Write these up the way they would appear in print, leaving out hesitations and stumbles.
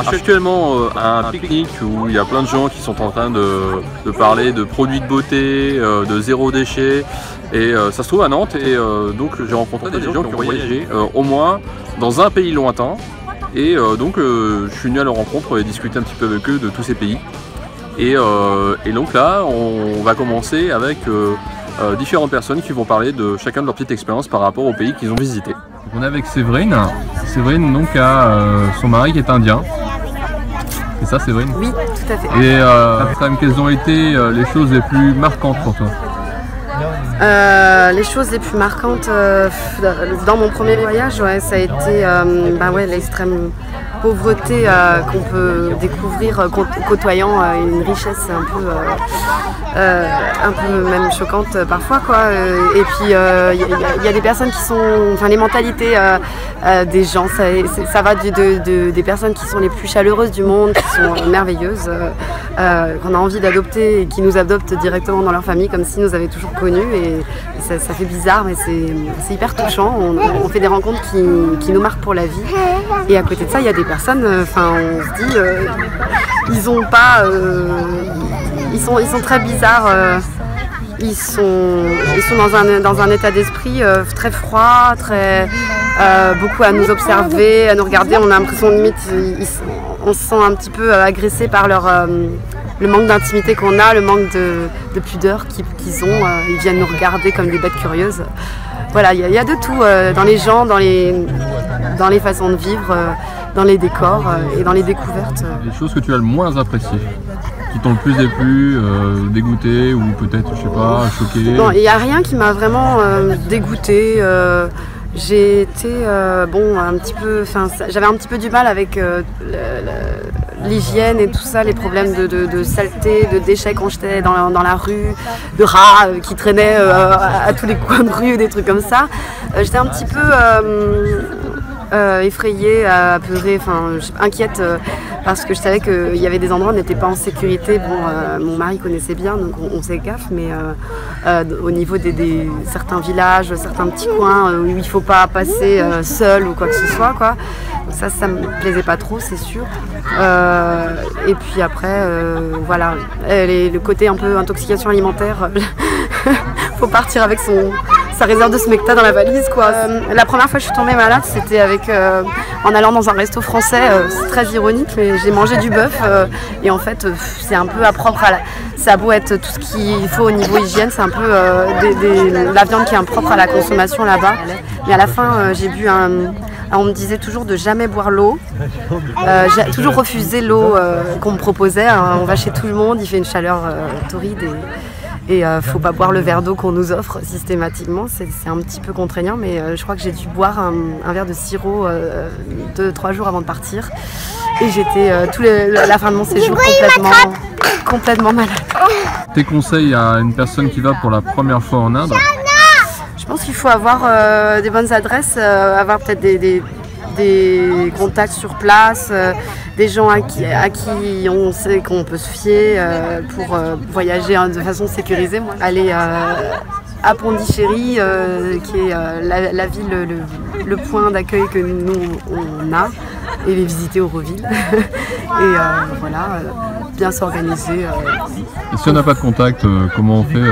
Je suis actuellement à un pique-nique où il y a plein de gens qui sont en train de parler de produits de beauté, de zéro déchet. Et ça se trouve à Nantes et donc j'ai rencontré des gens qui ont voyagé au moins dans un pays lointain. Et donc je suis venu à leur rencontre et discuter un petit peu avec eux de tous ces pays. Et donc là, on va commencer avec différentes personnes qui vont parler de chacun de leur petite expérience par rapport au pays qu'ils ont visité. On est avec Séverine. Séverine donc a son mari qui est indien. C'est ça, Séverine? Oui, tout à fait. Et quelles ont été les choses les plus marquantes pour toi? Les choses les plus marquantes dans mon premier voyage, ouais, ça a été l'extrême pauvreté qu'on peut découvrir côtoyant une richesse un peu même choquante parfois, quoi. Et puis il y a des personnes qui sont, enfin les mentalités des gens, ça va des personnes qui sont les plus chaleureuses du monde, qui sont merveilleuses, qu'on a envie d'adopter et qui nous adoptent directement dans leur famille comme si nous avaient toujours connus, et ça fait bizarre, mais c'est hyper touchant. On fait des rencontres qui nous marquent pour la vie. Et à côté de ça, il y a des personnes, on se dit, ils ont pas, ils sont très bizarres. Ils sont dans un état d'esprit très froid, beaucoup à nous observer, à nous regarder. On a l'impression limite, on se sent un petit peu agressé par le manque d'intimité qu'on a, le manque de pudeur qu'ils ont. Ils viennent nous regarder comme des bêtes curieuses. Voilà, il y a de tout dans les gens, dans les façons de vivre, dans les décors et dans les découvertes. Les choses que tu as le moins appréciées, qui t'ont le plus déplu, dégoûté ou peut-être, je sais pas, choqué? Non, il n'y a rien qui m'a vraiment dégoûté. J'ai été un petit peu, j'avais un petit peu du mal avec l'hygiène et tout ça, les problèmes de saleté, de déchets qu'on jetait dans la rue, de rats qui traînaient à tous les coins de rue, des trucs comme ça. J'étais un petit peu effrayée, apeurée, inquiète parce que je savais qu'il y avait des endroits où on n'était pas en sécurité. Bon, mon mari connaissait bien, donc on faisait gaffe, mais au niveau des certains villages, certains petits coins où il ne faut pas passer seul ou quoi que ce soit, quoi. Donc ça me plaisait pas trop, c'est sûr. Et puis après, voilà, le côté un peu intoxication alimentaire, faut partir avec sa réserve de smecta dans la valise, quoi. La première fois que je suis tombée malade, c'était en allant dans un resto français. C'est très ironique, mais j'ai mangé du bœuf et en fait c'est un peu impropre ça a beau être tout ce qu'il faut au niveau hygiène, c'est un peu la viande qui est impropre à la consommation là-bas. Mais à la fin j'ai bu on me disait toujours de jamais boire l'eau. J'ai toujours refusé l'eau qu'on me proposait. On va chez tout le monde, il fait une chaleur torride et faut pas boire le verre d'eau qu'on nous offre systématiquement. C'est un petit peu contraignant, mais je crois que j'ai dû boire un verre de sirop 2-3 jours avant de partir. Et j'étais la fin de mon séjour complètement malade. Tes conseils à une personne qui va pour la première fois en Inde? Je pense qu'il faut avoir des bonnes adresses, avoir peut-être des contacts sur place, des gens à qui on sait qu'on peut se fier pour voyager de façon sécurisée. Moi, aller à Pondichéry, qui est la ville, le point d'accueil que nous on a, et les visiter Auroville. Et voilà, bien s'organiser. Et si on n'a pas de contact, comment on fait?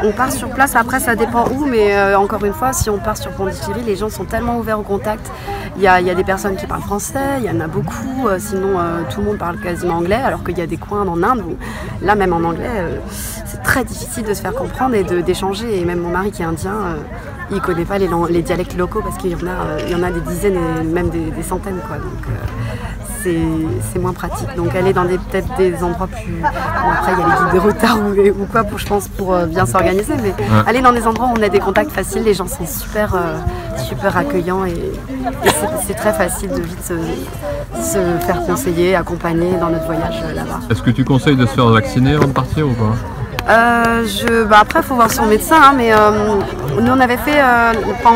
On part sur place, après ça dépend où, mais encore une fois, si on part sur Pondichéry, les gens sont tellement ouverts au contact. Il y a des personnes qui parlent français, il y en a beaucoup, sinon tout le monde parle quasiment anglais, alors qu'il y a des coins en Inde où, là même en anglais, c'est très difficile de se faire comprendre et d'échanger. Et même mon mari qui est indien, il ne connaît pas les dialectes locaux parce qu'il y en a des dizaines et même des centaines, quoi. Donc c'est moins pratique. Donc aller dans peut-être des endroits plus... Bon, après il y a les guides de retard ou quoi pour bien s'organiser, mais aller dans des endroits où on a des contacts faciles, les gens sont super accueillants et c'est très facile de vite se faire conseiller, accompagner dans notre voyage là-bas. Est-ce que tu conseilles de se faire vacciner avant de partir ou pas? Après, il faut voir son médecin, hein, mais nous, on avait fait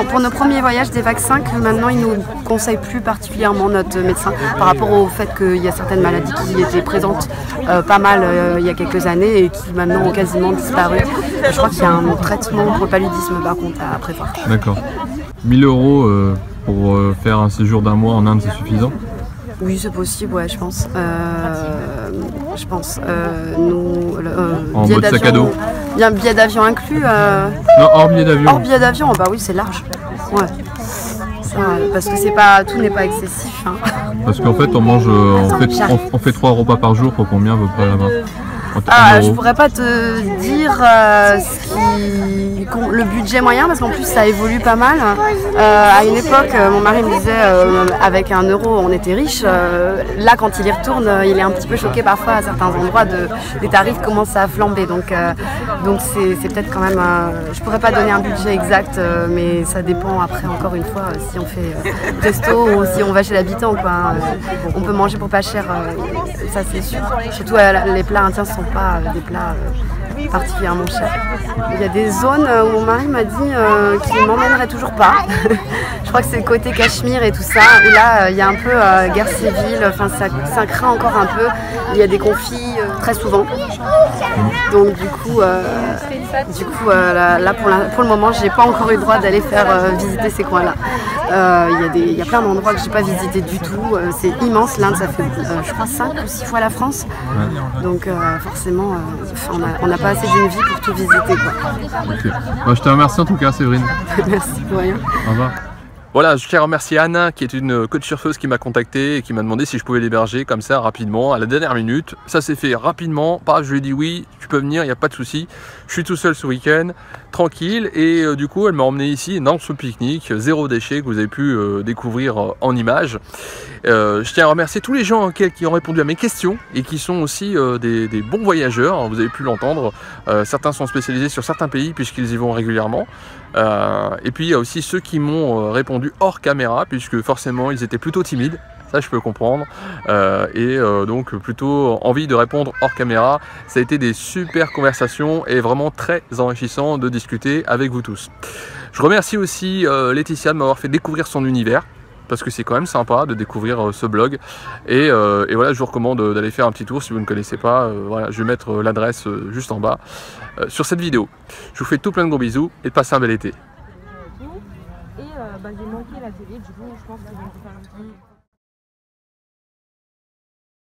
pour nos premiers voyages des vaccins que maintenant, il nous conseille plus particulièrement notre médecin par rapport au fait qu'il y a certaines maladies qui étaient présentes pas mal il y a quelques années et qui maintenant ont quasiment disparu. Je crois qu'il y a un traitement pour le paludisme par contre à prévoir. D'accord. 1 000 € pour faire un séjour d'un mois en Inde, c'est suffisant? Oui, c'est possible, ouais, je pense. En mode sac à dos. Il y a un billet d'avion inclus. Non, hors billet d'avion. Hors billet d'avion, bah oui, c'est large. Ouais. Ça, parce que c'est pas, tout n'est pas excessif. Hein. Parce qu'en fait, on mange, on fait 3 repas par jour pour combien à peu près là-bas? Je pourrais pas te dire le budget moyen parce qu'en plus ça évolue pas mal. À une époque, mon mari me disait avec 1 euro on était riche. Là, quand il y retourne, il est un petit peu choqué parfois à certains endroits des tarifs commencent à flamber. Donc c'est peut-être quand même. Je pourrais pas donner un budget exact, mais ça dépend après encore une fois si on fait resto ou si on va chez l'habitant. On peut manger pour pas cher, ça c'est sûr. Surtout les plats indiens sont pas des plats particulièrement chers. Il y a des zones où mon mari m'a dit qu'il m'emmènerait toujours pas. Je crois que c'est le côté Cachemire et tout ça, où là il y a un peu guerre civile, enfin ça craint encore un peu. Il y a des conflits très souvent. Donc du coup là pour le moment j'ai pas encore eu le droit d'aller faire visiter ces coins-là. Il y a plein d'endroits que j'ai pas visité du tout. C'est immense, l'Inde ça fait je crois 5 ou 6 fois la France. Donc forcément on n'a pas assez d'une vie pour tout visiter quoi. Okay. Bah, je te remercie en tout cas Séverine. Merci pour rien. Au revoir. Voilà, je tiens à remercier Anna qui est une coach surfeuse qui m'a contacté et qui m'a demandé si je pouvais l'héberger comme ça rapidement à la dernière minute. Ça s'est fait rapidement, je lui ai dit oui, tu peux venir, il n'y a pas de souci. Je suis tout seul ce week-end, tranquille, et du coup elle m'a emmené ici dans ce pique-nique, 0 déchet que vous avez pu découvrir en images. Je tiens à remercier tous les gens qui ont répondu à mes questions et qui sont aussi des bons voyageurs, vous avez pu l'entendre. Certains sont spécialisés sur certains pays puisqu'ils y vont régulièrement. Et puis il y a aussi ceux qui m'ont répondu hors caméra puisque forcément ils étaient plutôt timides, ça je peux comprendre, donc plutôt envie de répondre hors caméra. Ça a été des super conversations et vraiment très enrichissant de discuter avec vous tous. Je remercie aussi Laetitia de m'avoir fait découvrir son univers, parce que c'est quand même sympa de découvrir ce blog, et voilà, je vous recommande d'aller faire un petit tour si vous ne connaissez pas. Voilà, je vais mettre l'adresse juste en bas sur cette vidéo. Je vous fais tout plein de gros bisous et passez un bel été. Et j'ai manqué la télé, du coup je pense qu'ils vont faire un petit...